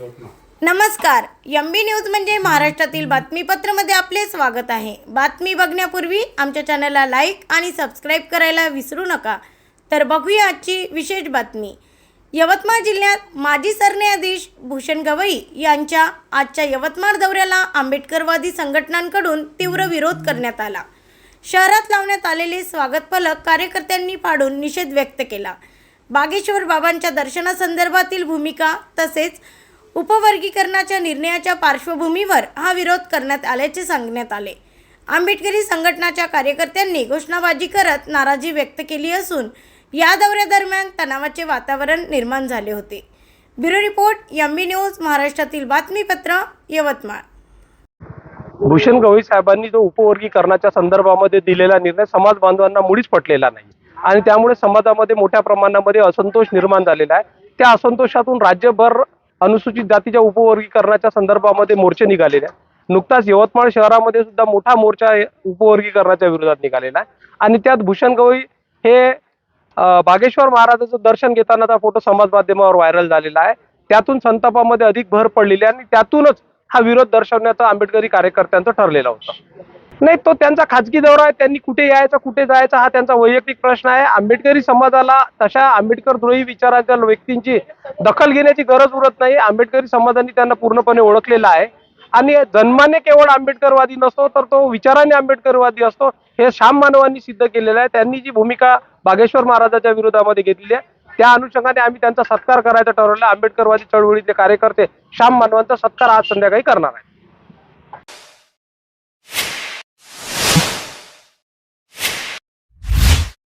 नमस्कार. MB news म्हणजे महाराष्ट्रातील बातमीपत्रामध्ये आपले स्वागत आहे. बातमी बघण्यापूर्वी आमच्या चॅनलला लाईक आणि सबस्क्राईब करायला विसरू नका. तर बघूया आजची विशेष बातमी. यवतमाळ जिल्ह्यात माजी सरन्यायाधीश भूषण गवई यांच्या आजच्या यवतमाळ दौऱ्याला आंबेडकरवादी संघटनांकडून तीव्र विरोध करण्यात आला. शहरात लावण्यात आलेले स्वागत फलक कार्यकर्त्यांनी फाडून निषेध व्यक्त केला. बागेश्वर बाबांच्या दर्शनासंदर्भातील भूमिका तसेच उपवर्गीकरणाच्या निर्णयाच्या पार्श्वभूमीवर हा विरोध करण्यात आल्याचे सांगण्यात आले. आंबेडकरी संघटनाच्या कार्यकर्त्यांनी घोषणाबाजी करत नाराजी व्यक्त केली असून या दौऱ्यादरम्यान तणावाचे वातावरण निर्माण झाले होते. ब्युरो रिपोर्ट, एमबी न्यूज, महाराष्ट्रातील बातमीपत्र, यवतमाळ. भूषण गवई साहेबांनी जो उपवर्गीकरणाच्या संदर्भामध्ये दिलेला निर्णय समाज बांधवांना मुळीच पटलेला नाही आणि त्यामुळे समाजामध्ये मोठ्या प्रमाणामध्ये असंतोष निर्माण झालेला आहे. त्या असंतोषातून राज्यभर अनुसूचित जातीच्या उपवर्गीकरणाच्या संदर्भामध्ये मोर्चे निघालेले आहेत. नुकताच यवतमाळ शहरामध्ये सुद्धा मोठा मोर्चा उपवर्गीकरणाच्या विरोधात निघालेला आहे आणि त्यात भूषण गवई हे बागेश्वर महाराजांचं दर्शन घेतानाचा फोटो समाज माध्यमावर व्हायरल झालेला आहे. त्यातून संतापामध्ये अधिक भर पडलेली आहे आणि त्यातूनच हा विरोध दर्शवण्याचा आंबेडकरी कार्यकर्त्यांचा ठरलेला होता. नाही, तो त्यांचा खाजगी दौरा आहे. त्यांनी कुठे यायचं कुठे जायचं हा त्यांचा वैयक्तिक प्रश्न आहे. आंबेडकरी समाजाला तशा आंबेडकर द्रोही विचाराच्या व्यक्तींची दखल घेण्याची गरज उरत नाही. आंबेडकरी समाजाने त्यांना पूर्णपणे ओळखलेला आहे आणि जन्माने केवळ आंबेडकरवादी नसतो तर तो विचाराने आंबेडकरवादी असतो हे शाम मानवांनी सिद्ध केलेलं आहे. त्यांनी जी भूमिका बागेश्वर महाराजांच्या विरोधामध्ये घेतलेली आहे त्या अनुषंगाने आम्ही त्यांचा सत्कार करायचं ठरवलं. आंबेडकरवादी चळवळीतले कार्यकर्ते शाम मानवांचा सत्कार आज संध्याकाळी करणार आहे.